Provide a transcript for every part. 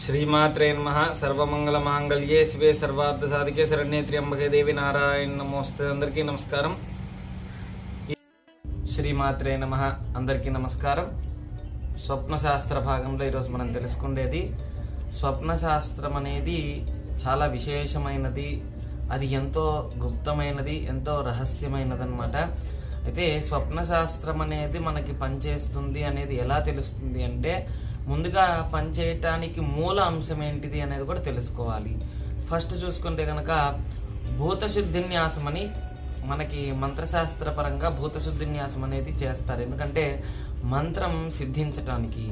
శ్రీమాత్రే నమః. సర్వమంగళమాంగళ్యే శివే సర్వార్థసాధికే శరణ్యే త్ర్యంబకే దేవి నారాయణ నమోస్తే. అందరికీ నమస్కారం. శ్రీమాత్రే నమః. అందరికీ నమస్కారం. స్వప్న శాస్త్ర భాగంలో ఈరోజు మనం తెలుసుకునేది స్వప్న శాస్త్రం అనేది చాలా విశేషమైనది. అది ఎంతో గుప్తమైనది, ఎంతో రహస్యమైనది అన్నమాట. అయితే స్వప్న శాస్త్రం అనేది మనకి పనిచేస్తుంది అనేది ఎలా తెలుస్తుంది అంటే, ముందుగా పనిచేయటానికి మూల అంశం ఏంటిది అనేది కూడా తెలుసుకోవాలి. ఫస్ట్ చూసుకుంటే కనుక భూతశుద్ధిన్యాసం అని మనకి మంత్రశాస్త్ర పరంగా భూతశుద్ధిన్యాసం అనేది చేస్తారు. ఎందుకంటే మంత్రం సిద్ధించటానికి.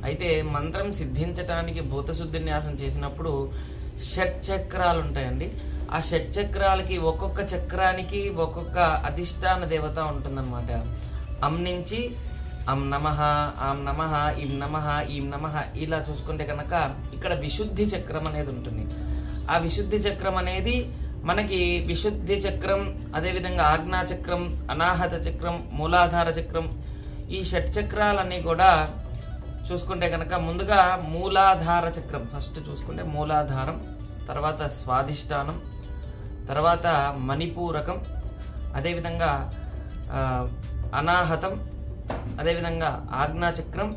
అయితే మంత్రం సిద్ధించటానికి భూతశుద్ధిన్యాసం చేసినప్పుడు షట్చక్రాలు ఉంటాయండి. ఆ షట్చక్రాలకి ఒక్కొక్క చక్రానికి ఒక్కొక్క అధిష్టాన దేవత ఉంటుందన్నమాట. అం నుంచి అం నమః, ఆం నమః, ఈం నమః, ఈం నమః ఇలా చూసుకుంటే కనుక ఇక్కడ విశుద్ధి చక్రం అనేది ఉంటుంది. ఆ విశుద్ధి చక్రం అనేది మనకి విశుద్ధి చక్రం, అదేవిధంగా ఆజ్ఞా చక్రం, అనాహత చక్రం, మూలాధార చక్రం, ఈ షట్ చక్రాలన్నీ కూడా చూసుకుంటే కనుక ముందుగా మూలాధార చక్రం ఫస్ట్ చూసుకుంటే మూలాధారం, తర్వాత స్వాధిష్టానం, తర్వాత మణిపూరకం, అదేవిధంగా అనాహతం, అదేవిధంగా ఆజ్ఞాచక్రం,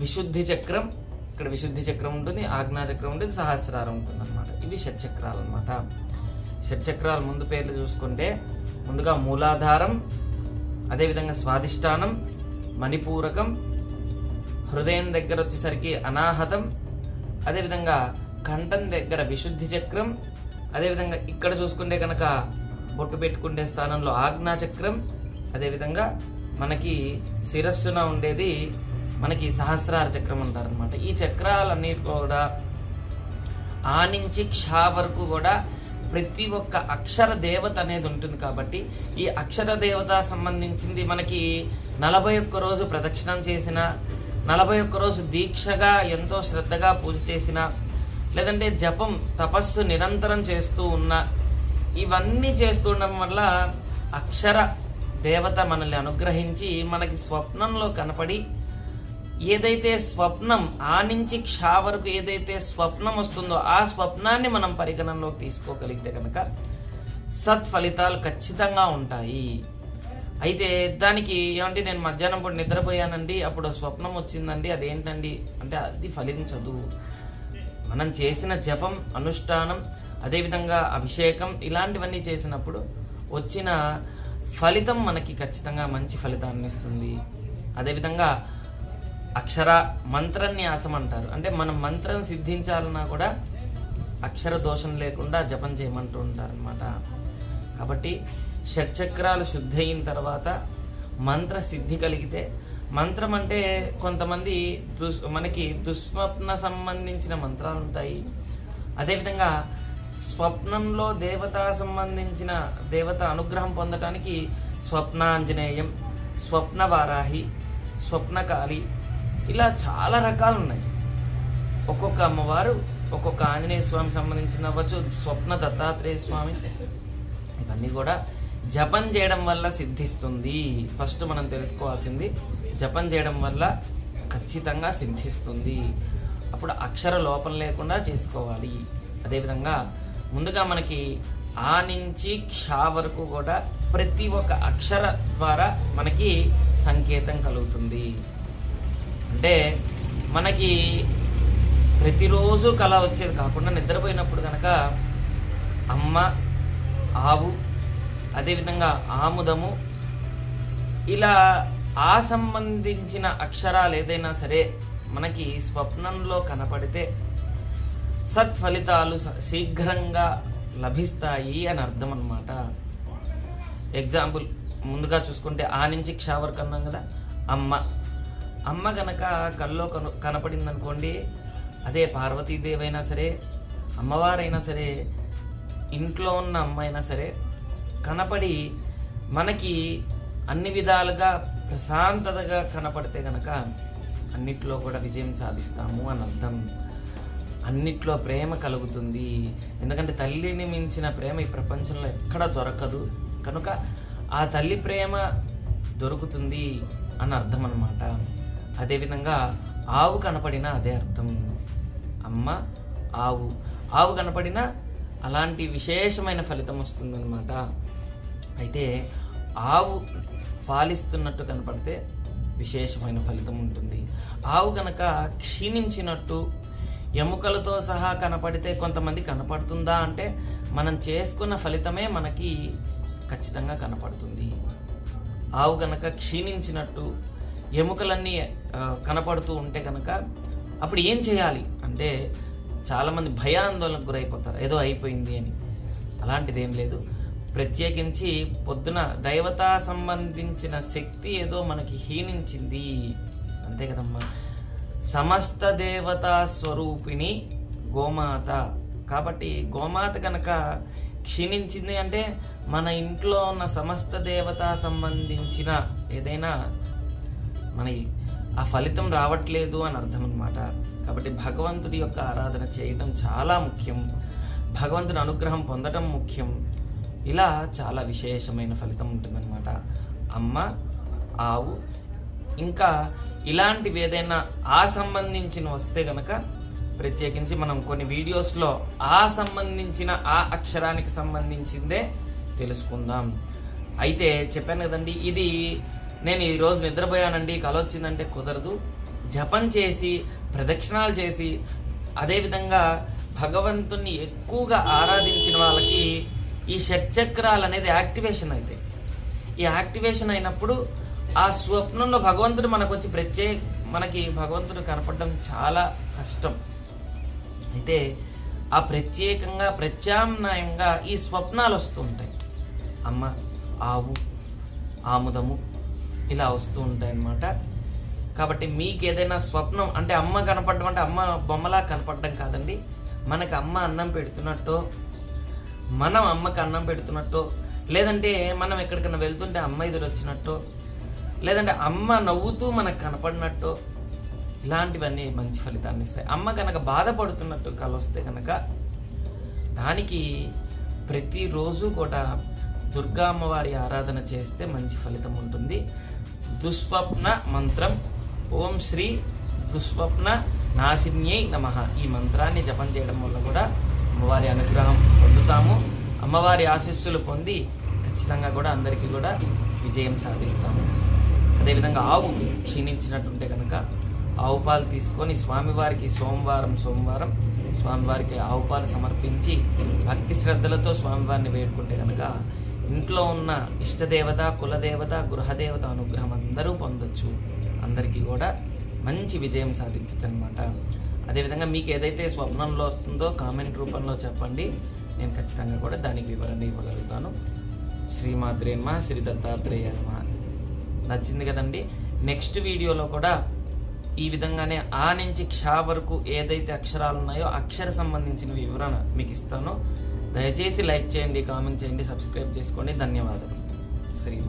విశుద్ధి చక్రం. ఇక్కడ విశుద్ధి చక్రం ఉంటుంది, ఆజ్ఞాచక్రం ఉంటుంది, సహస్రారం ఉంటుంది అనమాట. ఇవి షట్చక్రాలు అనమాట. షట్చక్రాలు ముందు పేర్లు చూసుకుంటే ముందుగా మూలాధారం, అదేవిధంగా స్వాధిష్టానం, మణిపూరకం, హృదయం దగ్గర వచ్చేసరికి అనాహతం, అదేవిధంగా కంఠం దగ్గర విశుద్ధి చక్రం, అదేవిధంగా ఇక్కడ చూసుకుంటే కనుక బొట్టు పెట్టుకునే స్థానంలో ఆజ్ఞాచక్రం, అదేవిధంగా మనకి శిరస్సున ఉండేది మనకి సహస్రార చక్రం అంటారనమాట. ఈ చక్రాలన్నీ కూడా ఆ నుంచి క్ష వరకు కూడా ప్రతి ఒక్క అక్షర దేవత అనేది ఉంటుంది. కాబట్టి ఈ అక్షర దేవత సంబంధించింది మనకి 41 రోజు ప్రదక్షిణం చేసిన, 41 రోజు దీక్షగా ఎంతో శ్రద్ధగా పూజ చేసిన, లేదంటే జపం తపస్సు నిరంతరం చేస్తూ ఉన్న, ఇవన్నీ చేస్తూ ఉండడం వల్ల అక్షర దేవత మనల్ని అనుగ్రహించి మనకి స్వప్నంలో కనపడి ఏదైతే స్వప్నం ఆ నుంచి క్ష వరకు ఏదైతే స్వప్నం వస్తుందో ఆ స్వప్నాన్ని మనం పరిగణనలోకి తీసుకోగలిగితే కనుక సత్ఫలితాలు ఖచ్చితంగా ఉంటాయి. అయితే దానికి ఏమంటే నేను మధ్యాహ్నం పూట నిద్రపోయానండి, అప్పుడు స్వప్నం వచ్చిందండి, అదేంటండి అంటే అది ఫలించదు. మనం చేసిన జపం, అనుష్ఠానం, అదేవిధంగా అభిషేకం ఇలాంటివన్నీ చేసినప్పుడు వచ్చిన ఫలితం మనకి ఖచ్చితంగా మంచి ఫలితాన్ని ఇస్తుంది. అదేవిధంగా అక్షర మంత్రన్యాసం అంటారు. అంటే మనం మంత్రం సిద్ధించాలన్నా కూడా అక్షర దోషం లేకుండా జపం చేయమంటూ ఉంటారు అనమాట. కాబట్టి షట్చక్రాలు శుద్ధి అయిన తర్వాత మంత్ర సిద్ధి కలిగితే, మంత్రం అంటే కొంతమంది మనకి దుస్వప్న సంబంధించిన మంత్రాలు ఉంటాయి. అదేవిధంగా స్వప్నంలో దేవత సంబంధించిన దేవత అనుగ్రహం పొందటానికి స్వప్నాంజనేయం, స్వప్నవారాహి, స్వప్నకాళి ఇలా చాలా రకాలు ఉన్నాయి. ఒక్కొక్క అమ్మవారు ఒక్కొక్క ఆంజనేయ స్వామి సంబంధించిన అవ్వచ్చు, స్వప్న దత్తాత్రేయ స్వామి, ఇవన్నీ కూడా జపం చేయడం వల్ల సిద్ధిస్తుంది. ఫస్ట్ మనం తెలుసుకోవాల్సింది జపం చేయడం వల్ల ఖచ్చితంగా సిద్ధిస్తుంది. అప్పుడు అక్షర లోపం లేకుండా చేసుకోవాలి. అదేవిధంగా ముందుగా మనకి ఆ నుంచి క్ష వరకు కూడా ప్రతి ఒక్క అక్షర ద్వారా మనకి సంకేతం కలుగుతుంది. అంటే మనకి ప్రతిరోజు కళ వచ్చేది కాకుండా నిద్రపోయినప్పుడు కనుక అమ్మ, ఆవు, అదేవిధంగా ఆముదము ఇలా ఆ సంబంధించిన అక్షరాలు ఏదైనా సరే మనకి స్వప్నంలో కనపడితే సత్ఫలితాలు శీఘ్రంగా లభిస్తాయి అని అర్థం అన్నమాట. ఎగ్జాంపుల్ ముందుగా చూసుకుంటే ఆ నుంచి క్ష వరకు అన్నాం కదా. అమ్మ గనక కల్లో కనపడింది అనుకోండి, అదే పార్వతీదేవి అయినా సరే, అమ్మవారైనా సరే, ఇంట్లో ఉన్న అమ్మ అయినా సరే కనపడి మనకి అన్ని విధాలుగా ప్రశాంతతగా కనపడితే గనక అన్నిట్లో కూడా విజయం సాధిస్తాము అని అర్థం. అన్నిట్లో ప్రేమ కలుగుతుంది. ఎందుకంటే తల్లిని మించిన ప్రేమ ఈ ప్రపంచంలో ఎక్కడ దొరకదు. కనుక ఆ తల్లి ప్రేమ దొరుకుతుంది అని అర్థం అన్నమాట. అదేవిధంగా ఆవు కనపడినా అదే అర్థం. అమ్మ, ఆవు. ఆవు కనపడినా అలాంటి విశేషమైన ఫలితం వస్తుందన్నమాట. అయితే ఆవు పాలిస్తున్నట్టు కనపడితే విశేషమైన ఫలితం ఉంటుంది. ఆవు కనుక క్షీణించినట్టు ఎముకలతో సహా కనపడితే కొంతమంది కనపడుతుందా అంటే మనం చేసుకున్న ఫలితమే మనకి ఖచ్చితంగా కనపడుతుంది. ఆవు కనుక క్షీణించినట్టు ఎముకలన్నీ కనపడుతూ ఉంటే కనుక అప్పుడు ఏం చేయాలి అంటే చాలామంది భయాందోళనకు గురైపోతారు, ఏదో అయిపోయింది అని. అలాంటిది ఏం లేదు. ప్రత్యేకించి పొద్దున దైవతా సంబంధించిన శక్తి ఏదో మనకి హీనించింది అంతే కదమ్మా. సమస్త దేవతా స్వరూపిణి గోమాత. కాబట్టి గోమాత కనుక క్షీణించింది అంటే మన ఇంట్లో ఉన్న సమస్త దేవతా సంబంధించిన ఏదైనా మన ఆ ఫలితం రావట్లేదు అని అర్థం అన్నమాట. కాబట్టి భగవంతుడి యొక్క ఆరాధన చేయడం చాలా ముఖ్యం, భగవంతుడి అనుగ్రహం పొందడం ముఖ్యం. ఇలా చాలా విశేషమైన ఫలితం ఉంటుందన్నమాట. అమ్మ, ఆవు, ఇంకా ఇలాంటివి ఏదైనా ఆ సంబంధించిన వస్తే గనక ప్రత్యేకించి మనం కొన్ని వీడియోస్లో ఆ సంబంధించిన ఆ అక్షరానికి సంబంధించిందే తెలుసుకుందాం. అయితే చెప్పాను కదండి, ఇది నేను ఈరోజు నిద్రపోయానండి కల వచ్చిందంటే కుదరదు. జపం చేసి ప్రదక్షిణాలు చేసి అదేవిధంగా భగవంతుణ్ణి ఎక్కువగా ఆరాధించిన వాళ్ళకి ఈ షట్చక్రాలు అనేది యాక్టివేషన్ అవుతాయి. ఈ యాక్టివేషన్ అయినప్పుడు ఆ స్వప్నంలో భగవంతుడు మనకు వచ్చి మనకి భగవంతుడు కనపడడం చాలా కష్టం. అయితే ఆ ప్రత్యేకంగా ప్రత్యామ్నాయంగా ఈ స్వప్నాలు వస్తూ ఉంటాయి. అమ్మ, ఆవు, ఆముదము ఇలా వస్తూ ఉంటాయి అన్నమాట. కాబట్టి మీకు ఏదైనా స్వప్నం అంటే అమ్మ కనపడడం అంటే అమ్మ బొమ్మలా కనపడడం కాదండి. మనకు అమ్మ అన్నం పెడుతున్నట్టో, మనం అమ్మకి అన్నం పెడుతున్నట్టో, లేదంటే మనం ఎక్కడికైనా వెళ్తుంటే అమ్మ ఎదురు వచ్చినట్టో, లేదంటే అమ్మ నవ్వుతూ మనకు కనపడినట్టో, ఇలాంటివన్నీ మంచి ఫలితాన్ని ఇస్తాయి. అమ్మ కనుక బాధపడుతున్నట్టు కల వస్తే కనుక దానికి ప్రతిరోజు కూడా దుర్గా అమ్మవారి ఆరాధన చేస్తే మంచి ఫలితం ఉంటుంది. దుస్వప్న మంత్రం ఓం శ్రీ దుస్వప్న నాశిన్యై నమః ఈ మంత్రాన్ని జపం చేయడం వల్ల కూడా అమ్మవారి అనుగ్రహం పొందుతాము. అమ్మవారి ఆశీస్సులు పొంది ఖచ్చితంగా కూడా అందరికీ కూడా విజయం సాధిస్తాము. అదేవిధంగా ఆవు క్షీణించినట్టుంటే కనుక ఆవు పాలు తీసుకొని స్వామివారికి సోమవారం స్వామివారికి ఆవు పాలు సమర్పించి భక్తి శ్రద్ధలతో స్వామివారిని వేడుకుంటే కనుక ఇంట్లో ఉన్న ఇష్టదేవత, కులదేవత, గృహదేవత అనుగ్రహం అందరూ పొందొచ్చు. అందరికీ కూడా మంచి విజయం సాధించచ్చు అనమాట. అదేవిధంగా మీకు ఏదైతే స్వప్నంలో వస్తుందో కామెంట్ రూపంలో చెప్పండి, నేను ఖచ్చితంగా కూడా దానికి వివరణ ఇవ్వగలుగుతాను. శ్రీమాత్రే నమః, శ్రీ దత్తాత్రేయ నమః. నచ్చింది కదండి. నెక్స్ట్ వీడియోలో కూడా ఈ విధంగానే ఆ నుంచి క్ష వరకు ఏదైతే అక్షరాలు ఉన్నాయో అక్షర సంబంధించిన వివరణ మీకు ఇస్తాను. దయచేసి లైక్ చేయండి, కామెంట్ చేయండి, సబ్స్క్రైబ్ చేసుకోండి. ధన్యవాదాలు. శ్రీమా